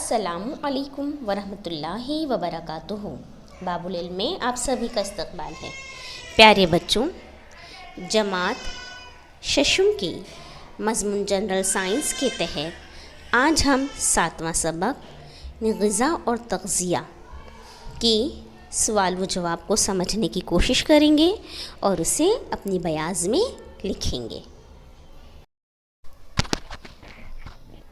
अस्सलाम अलैकुम वरहमतुल्लाहि वबरकातुहू। बाबुल इल्म में आप सभी का इस्तकबाल है। प्यारे बच्चों, जमात शशम की मज़मून जनरल साइंस के तहत आज हम 7वां सबक ग़िज़ा और तग़ज़िया की सवाल व जवाब को समझने की कोशिश करेंगे और उसे अपनी बयाज़ में लिखेंगे।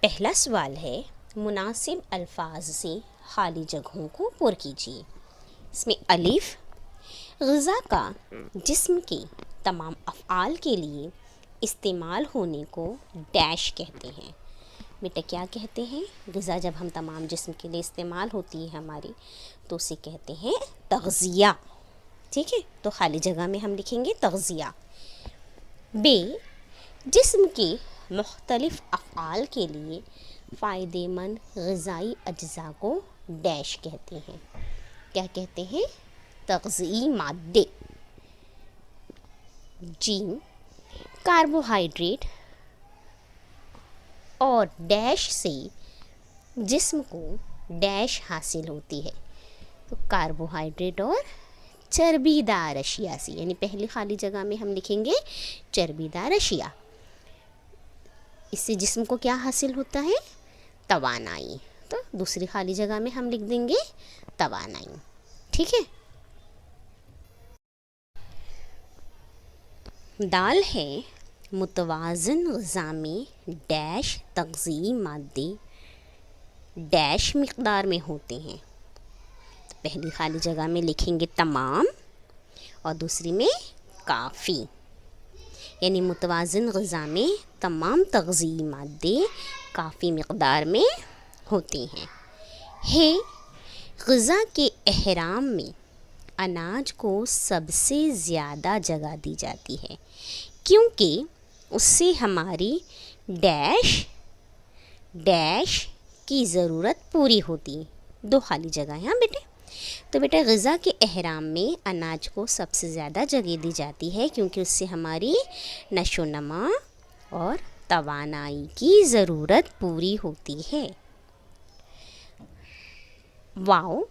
पहला सवाल है, मुनासिब अल्फाज से खाली जगहों को पुर कीजिए। इसमें अलिफ, ग़िज़ा का जिस्म के तमाम अफ़आल के लिए इस्तेमाल होने को डैश कहते हैं। बेटा क्या कहते हैं? ग़िज़ा जब हम तमाम जिस्म के लिए इस्तेमाल होती है हमारी, तो उसे कहते हैं तग़ज़िया। ठीक है, तो खाली जगह में हम लिखेंगे तग़ज़िया। बे, जिस्म के मुख्तलिफ़ अफ़आल के लिए फ़ायदेमंद ग़िज़ाई अज्ज़ा को डैश कहते हैं। क्या कहते हैं? तग़ज़िई मादे। जीम, कार्बोहाइड्रेट और डैश से जिस्म को डैश हासिल होती है, तो कार्बोहाइड्रेट और चर्बीदार अशिया से, यानी पहली खाली जगह में हम लिखेंगे चर्बीदार अशिया। इससे जिस्म को क्या हासिल होता है? तवानाई। तो दूसरी खाली जगह में हम लिख देंगे तवानाई। ठीक है। दाल है, मुतवाज़न ग़िज़ा में डैश तग़ज़िई मादे डैश मिक़दार में होते हैं। तो पहली खाली जगह में लिखेंगे तमाम और दूसरी में काफ़ी, यानी मुतवाज़न ग़िज़ा में तमाम तग़ज़िई मादे काफ़ी मिक़दार में होते हैं। ग़िज़ा के एहराम में अनाज को सबसे ज़्यादा जगह दी जाती है, क्योंकि उससे हमारी डैश डैश की ज़रूरत पूरी होती है। दो खाली जगह हैं। हाँ बेटे, तो बेटा ग़िज़ा के एहराम में अनाज को सबसे ज़्यादा जगह दी जाती है, क्योंकि उससे हमारी नशो नमा और तवानाई की ज़रूरत पूरी होती है। वाओ,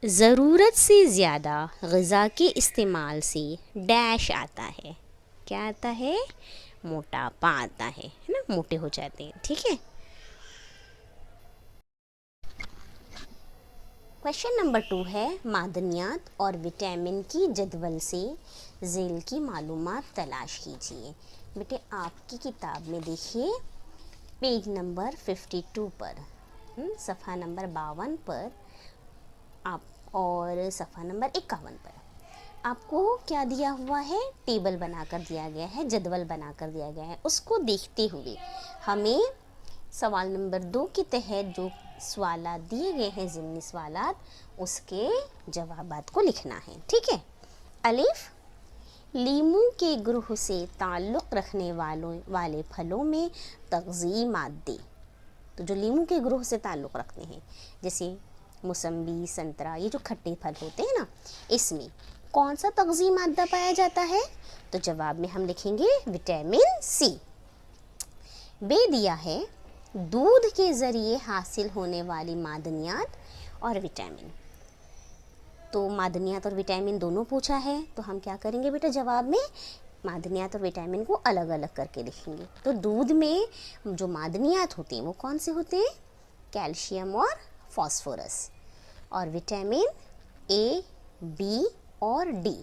ज़रूरत से ज़्यादा ग़िज़ा के इस्तेमाल से डैश आता है। क्या आता है? मोटापा आता है ना, मोटे हो जाते हैं। ठीक है। क्वेश्चन नंबर 2 है, मादनियात और विटामिन की जदवल से ज़ेल की मालूमात तलाश कीजिए। बेटे आपकी किताब में देखिए पेज नंबर 52 पर, सफ़ा नंबर 52 पर आप और सफ़ा नंबर 51 पर आपको क्या दिया हुआ है? टेबल बनाकर दिया गया है, जदवल बनाकर दिया गया है। उसको देखते हुए हमें सवाल नंबर 2 के तहत जो सवालात दिए गए हैं, ज़िमनी सवालात, उसके जवाबात को लिखना है। ठीक है। अलिफ, लीमू के ग्रुह से ताल्लुक़ रखने वाले फलों में तग़ज़िई मादे, तो जो लीमू के ग्रुह से ताल्लुक़ रखते हैं, जैसे मौसम्बी, संतरा, ये जो खट्टे फल होते हैं ना, इसमें कौन सा तग़ज़िई मादा पाया जाता है? तो जवाब में हम लिखेंगे विटामिन सी। बे दिया है, दूध के ज़रिए हासिल होने वाली मादनियात और विटामिन। तो मादनियात और विटामिन दोनों पूछा है, तो हम क्या करेंगे बेटा? जवाब में मादनियात और विटामिन को अलग अलग करके लिखेंगे। तो दूध में जो मादनियात होती हैं वो कौन से होते हैं? कैल्शियम और फास्फोरस। और विटामिन ए, बी और डी।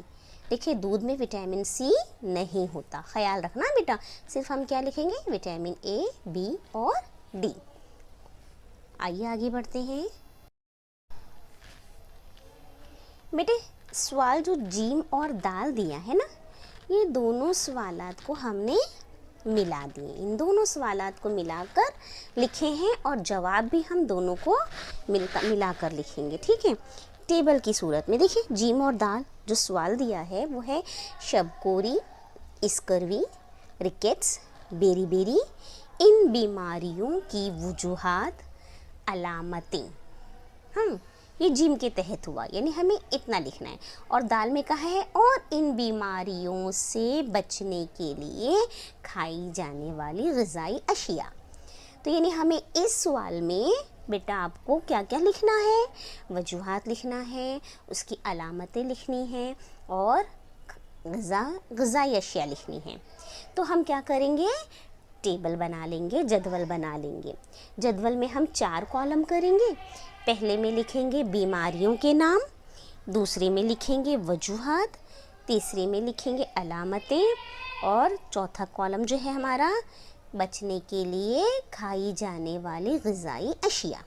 देखिए दूध में विटामिन सी नहीं होता, ख्याल रखना बेटा। सिर्फ हम क्या लिखेंगे? विटामिन ए, बी और डी। आइए आगे बढ़ते हैं। बेटे सवाल जो जीम और दाल दिया है ना, ये दोनों सवालात को हमने मिला दिए। इन दोनों सवालात को मिलाकर लिखे हैं और जवाब भी हम दोनों को मिलाकर लिखेंगे। ठीक है। टेबल की सूरत में देखिए, जीम और दाल जो सवाल दिया है वो है शबकोरी, स्कर्वी, रिकेट्स, बेरी, इन बीमारियों की वजूहात, अलामतें। ये जीम के तहत हुआ, यानी हमें इतना लिखना है। और दाल में कहा है और इन बीमारियों से बचने के लिए खाई जाने वाली ग़िज़ाई अशिया। तो यानी हमें इस सवाल में بیٹا آپ کو کیا کیا لکھنا ہے؟ وجوہات لکھنا ہے، اس کی علامتیں لکھنی ہیں اور غذائی اشیاء لکھنی ہیں۔ تو ہم کیا کریں گے؟ ٹیبل بنا لیں گے، جدول بنا لیں گے۔ جدول میں ہم 4 کالم کریں گے۔ پہلے میں لکھیں گے بیماریوں کے نام، دوسرے میں لکھیں گے وجوہات، تیسرے میں لکھیں گے علامتیں، اور چوتھا کالم جو ہے ہمارا بچنے کے لیے کھائی جانے والی غذائی اشیاء۔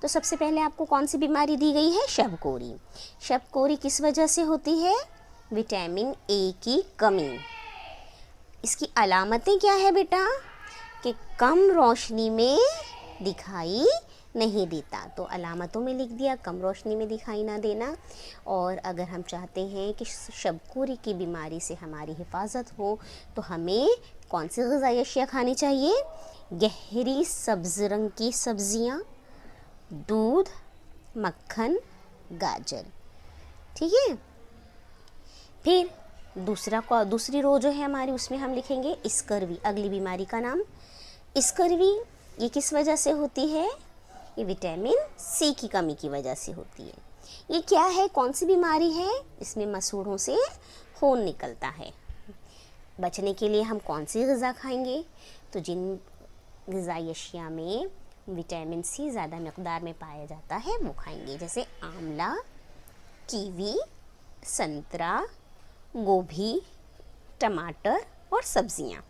تو سب سے پہلے آپ کو کون سی بیماری دی گئی ہے؟ شب کوری۔ شب کوری کس وجہ سے ہوتی ہے؟ وٹامن اے کی کمی۔ اس کی علامتیں کیا ہے بیٹا؟ کہ کم روشنی میں دکھائی نہیں دیتا، تو علامتوں میں لکھ دیا کم روشنی میں دکھائی نہ دینا۔ اور اگر ہم چاہتے ہیں کہ شب کوری کی بیماری سے ہماری حفاظت ہو تو ہمیں کون سی غذائی اشیاء کھانی چاہیے؟ گہری سبز رنگ کی سبزیاں، دودھ، مکھن، گاجر، ٹھیک ہے۔ پھر دوسری رو جو ہے ہماری، اس میں ہم لکھیں گے اسکروی، اگلی بیماری کا نام۔ اسکروی یہ کس وجہ سے ہوتی ہے؟ یہ وٹامن سی کی کمی کی وجہ سے ہوتی ہے۔ یہ کیا ہے؟ کون سی بیماری ہے؟ اس میں مسوڑھوں سے خون نکلتا ہے۔ بچنے کے لیے ہم کون سی غذا کھائیں گے؟ تو جن غذائی اشیاء میں وٹامن سی زیادہ مقدار میں پایا جاتا ہے وہ کھائیں گے، جیسے آملہ، کیوی، سنترا، گوبھی، ٹماٹر اور سبزیاں۔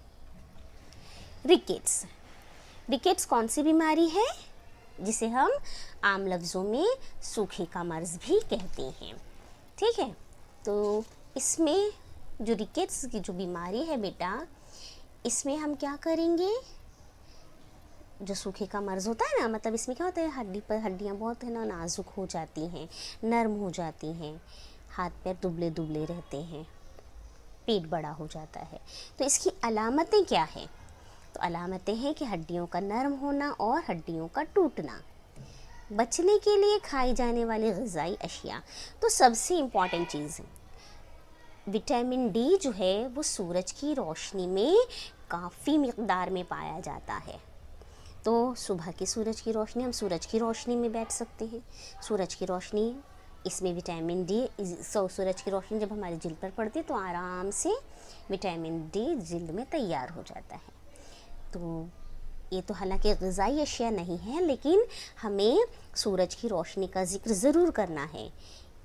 ریکیٹس کون سی بیماری ہے؟ جسے ہم عام لفظوں میں سوکھے کا مرض بھی کہتے ہیں، ٹھیک ہے۔ تو اس میں جو ریکیٹس کی جو بیماری ہے بیٹا، اس میں ہم کیا کریں گے؟ جو سوکھے کا مرض ہوتا ہے نا، مطلب اس میں کیا ہوتا ہے، ہڈیاں بہت ہے نا نازک ہو جاتی ہیں، نرم ہو جاتی ہیں، ہاتھ پیر دبلے دبلے رہتے ہیں، پیٹ بڑا ہو جاتا ہے۔ تو اس کی علامتیں کیا ہیں؟ تو علامتیں ہیں کہ ہڈیوں کا نرم ہونا اور ہڈیوں کا ٹوٹنا۔ بچنے کے لیے کھائی جانے والی غذائی اشیاء، تو سب سے امپورٹنٹ چیز وٹامن ڈی جو ہے وہ سورج کی روشنی میں کافی مقدار میں پایا جاتا ہے۔ تو صبح کی سورج کی روشنی، ہم سورج کی روشنی میں بیٹھ سکتے ہیں۔ سورج کی روشنی، اس میں وٹامن ڈی، سورج کی روشنی جب ہماری جلد پر پڑتی ہے تو آرام سے وٹامن ڈی جلد میں تیار ہو جاتا ہے۔ تو یہ تو حالانکہ غذائی اشیاء نہیں ہے، لیکن ہمیں سورج کی روشنی کا ذکر ضرور کرنا ہے،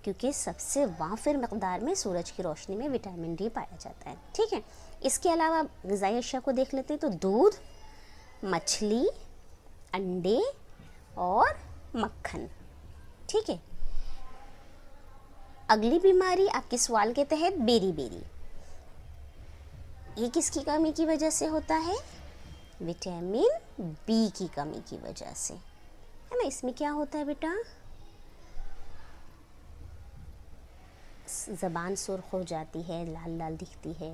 کیونکہ سب سے وافر مقدار میں سورج کی روشنی میں وٹامن ڈی پایا جاتا ہے، ٹھیک ہے۔ اس کے علاوہ غذائی اشیاء کو دیکھ لیتے ہیں، تو دودھ، مچھلی، انڈے اور مکھن، ٹھیک ہے۔ اگلی بیماری آپ کے سوال کے تحت بیری بیری، یہ کس کی کمی کی وجہ سے ہوتا ہے؟ وٹامن بی کی کمی کی وجہ سے، ہے نا۔ اس میں کیا ہوتا ہے بیٹا؟ زبان سرخ ہو جاتی ہے، لال لال دکھتی ہے،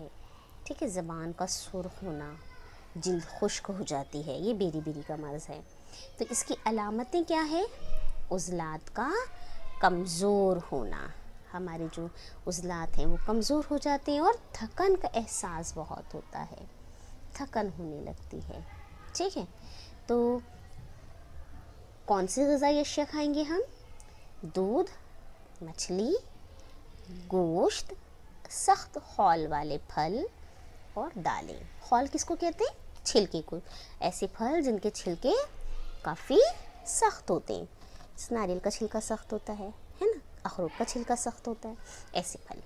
ٹھیک ہے، زبان کا سرخ ہونا، جلد خشک ہو جاتی ہے، یہ بیری بیری کا مرض ہے۔ تو اس کی علامتیں کیا ہے؟ عضلات کا کمزور ہونا، ہمارے جو عضلات ہیں وہ کمزور ہو جاتے ہیں، اور تھکن کا احساس بہت ہوتا ہے، تھکن ہونے لگتی ہے، ٹھیک ہے۔ تو کون سی غذائی اشیاء کھائیں گے ہم؟ دودھ، مچھلی، گوشت، سخت خول والے پھل اور دالیں۔ خول کس کو کہتے ہیں؟ چھلکے کو، ایسے پھل جن کے چھلکے کافی سخت ہوتے ہیں، جس ناریل کا چھلکا سخت ہوتا ہے نا، اخروٹ کا چھلکا سخت ہوتا ہے، ایسے پھل۔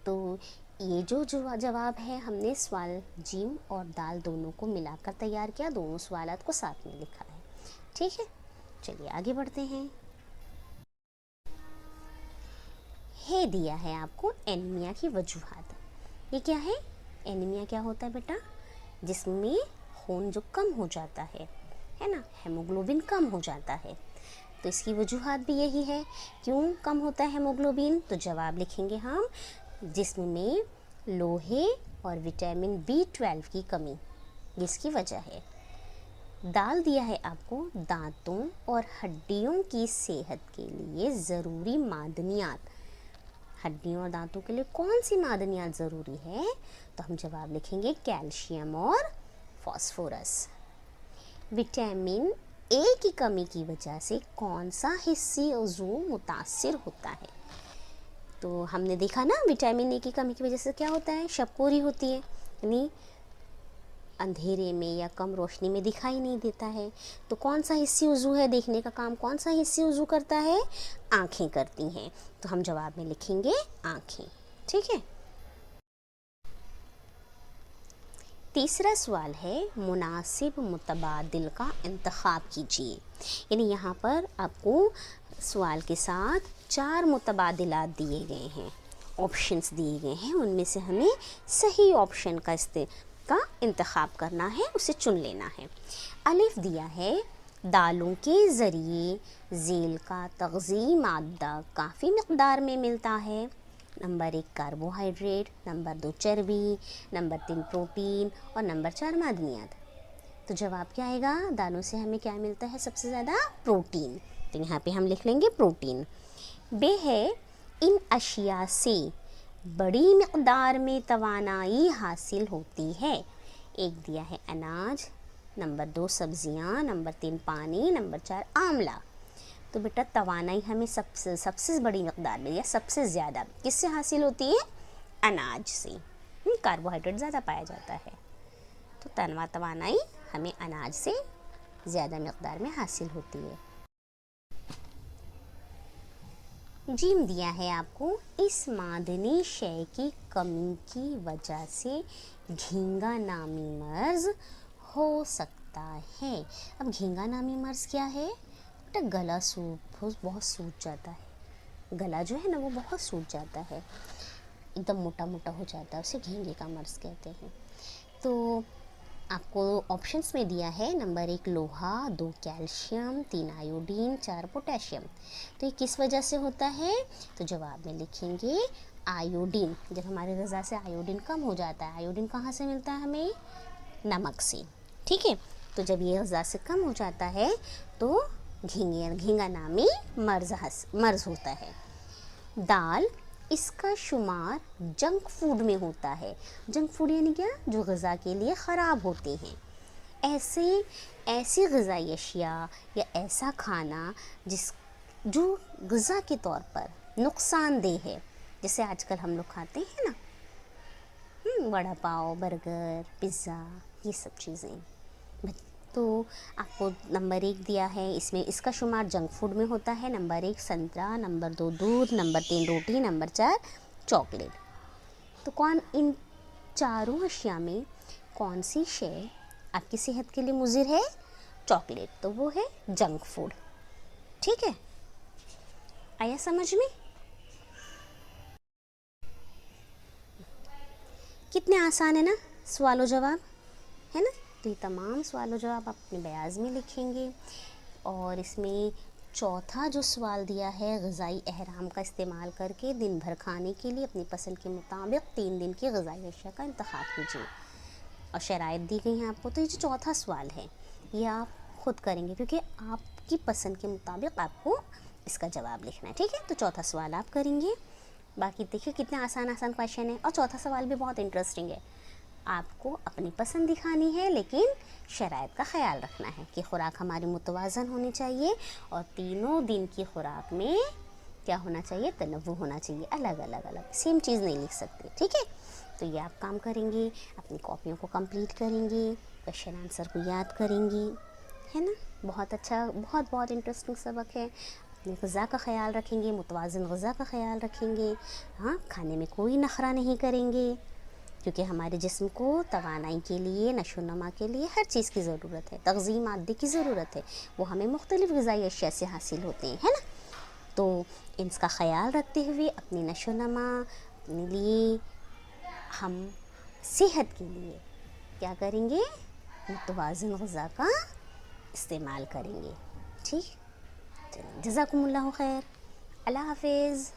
تو یہ جو جواب ہے، ہم نے سوال جیم اور دال دونوں کو ملا کر تیار کیا، دونوں سوالات کو ساتھ میں لکھا ہے، ٹھیک ہے۔ چلیے آگے بڑھتے ہیں۔ ہے دیا ہے آپ کو اینیمیا کی وجوہات۔ یہ کیا ہے؟ اینیمیا کیا ہوتا ہے بیٹا؟ جسم میں خون جو کم ہو جاتا ہے نا، ہیموگلوبن کم ہو جاتا ہے۔ تو اس کی وجوہات بھی یہی ہے۔ کیوں کم ہوتا ہے ہیموگلوبن؟ تو جواب لکھیں گے ہم، جسم میں لوہے اور وٹامن B12 کی کمی، جس کی وجہ ہے۔ دال دیا ہے آپ کو دانتوں اور ہڈیوں کی صحت کے لیے ضروری معدنیات۔ ہڈیوں اور دانتوں کے لیے کون سی معدنیات ضروری ہے؟ تو ہم جواب لکھیں گے کیلشیم اور فاسفورس۔ وٹامن ए की कमी की वजह से कौन सा हिस्सी उज़ू मुतासिर होता है? तो हमने देखा ना विटामिन ए की कमी की वजह से क्या होता है, शबकोरी होती है, यानी अंधेरे में या कम रोशनी में दिखाई नहीं देता है। तो कौन सा हिस्सी उज़ू है, देखने का काम कौन सा हिस्सी उज़ू करता है? आँखें करती हैं। तो हम जवाब में लिखेंगे आँखें। ठीक है। तीसरा सवाल है मुनासिब मुतबादिल का इंतखाब कीजिए। यानी यहाँ पर आपको सवाल के साथ 4 मुतबादिलात दिए गए हैं, ऑप्शंस दिए गए हैं, उनमें से हमें सही ऑप्शन का इंतखाब करना है, उसे चुन लेना है। अलिफ दिया है दालों के ज़रिए ज़ेल का तग़ज़ी मादा काफ़ी मिक़दार में मिलता है। नंबर 1 कार्बोहाइड्रेट, नंबर 2 चर्बी, नंबर 3 प्रोटीन और नंबर 4 मादनियात। तो जवाब क्या आएगा? दालों से हमें क्या मिलता है सबसे ज़्यादा? प्रोटीन। तो यहाँ पे हम लिख लेंगे प्रोटीन। बे है इन अशिया से बड़ी मिक़दार में तवानाई हासिल होती है। एक दिया है अनाज, नंबर 2 सब्जियाँ, नंबर 3 पानी, नंबर 4 आंवला। तो बेटा तवानाई हमें सबसे बड़ी मिक़दार में या सबसे ज़्यादा किससे हासिल होती है? अनाज से। कार्बोहाइड्रेट ज़्यादा पाया जाता है, तो तवानाई हमें अनाज से ज़्यादा मिक़दार में हासिल होती है। जीम दिया है आपको इस मादनी शय की कमी की वजह से घींगा नामी मर्ज़ हो सकता है। अब घींगा नामी मर्ज़ क्या है? बेटा गला बहुत सूज जाता है, गला जो है ना वो बहुत सूज जाता है, एकदम मोटा मोटा हो जाता है, उसे घींगे का मर्ज़ कहते हैं। तो आपको ऑप्शंस में दिया है नंबर 1 लोहा, 2 कैल्शियम, 3 आयोडीन, 4 पोटेशियम। तो ये किस वजह से होता है? तो जवाब में लिखेंगे आयोडीन। जब हमारे ग़िज़ा से आयोडीन कम हो जाता है, आयोडीन कहाँ से मिलता है हमें? नमक से। ठीक है। तो जब ये ग़िज़ा से कम हो जाता है तो घींगा नामी मर्ज़ होता है। दाल, इसका शुमार जंक फूड में होता है। जंक फूड यानी क्या? जो ग़िज़ा के लिए ख़राब होते हैं। ऐसी ग़िज़ाई अशिया या ऐसा खाना जो ग़िज़ा के तौर पर नुकसानदेह है, जैसे आजकल हम लोग खाते हैं ना, वड़ा पाव, बर्गर, पिज़्ज़ा, ये सब चीज़ें। तो आपको नंबर 1 दिया है, इसमें इसका शुमार जंक फूड में होता है। नंबर 1 संतरा, नंबर 2 दूध, नंबर 3 रोटी, नंबर 4 चॉकलेट। तो कौन इन चारों अशिया में कौन सी शय आपकी सेहत के लिए मुज़िर है? चॉकलेट। तो वो है जंक फूड। ठीक है, आया समझ में? कितने आसान है ना सवाल जवाब, है ना? तो ये तमाम सवाल जवाब आप अपने बयाज में लिखेंगे। और इसमें चौथा जो सवाल दिया है, ग़िज़ाई अहराम का इस्तेमाल करके दिन भर खाने के लिए अपनी पसंद के मुताबिक 3 दिन की ग़िज़ाई अशिया का इंतखाब कीजिए। और शराइत दी गई हैं आपको। तो ये जो चौथा सवाल है ये आप ख़ुद करेंगे, क्योंकि आपकी पसंद के मुताबिक आपको इसका जवाब लिखना है। ठीक है, तो चौथा सवाल आप करेंगे। बाकी देखिए कितने आसान क्वेश्चन है, और चौथा सवाल भी बहुत इंटरेस्टिंग है। आपको अपनी पसंद दिखानी है, लेकिन शराइत का ख़याल रखना है कि ख़ुराक हमारी मुतवाज़न होनी चाहिए, और तीनों दिन की ख़ुराक में क्या होना चाहिए? तनव्वु होना चाहिए, अलग अलग सेम चीज़ नहीं लिख सकते। ठीक है, तो ये आप काम करेंगे, अपनी कॉपियों को कंप्लीट करेंगे, क्वेश्चन आंसर को याद करेंगी, है ना? बहुत अच्छा, बहुत इंटरेस्टिंग सबक है। अपनी ग़िज़ा का ख़याल रखेंगे, मुतवाज़न ग़िज़ा का ख़याल रखेंगे। हाँ, खाने में कोई नखरा नहीं करेंगे, क्योंकि हमारे जिस्म को तवानाई के लिए, नशोनमा के लिए हर चीज़ की ज़रूरत है, तग़ज़ी मादे की ज़रूरत है, वो हमें मुख्तलिफ़ ग़िज़ाई अशिया से हासिल होते हैं, है ना? तो इसका ख़याल रखते हुए अपनी नशोनमा, अपने लिए, हम सेहत के लिए क्या करेंगे? मुतवाज़न ग़िज़ा का इस्तेमाल करेंगे। ठीक, चलिए, जज़ाकुमुल्लाहु खैर, अल्लाह हाफ़िज़।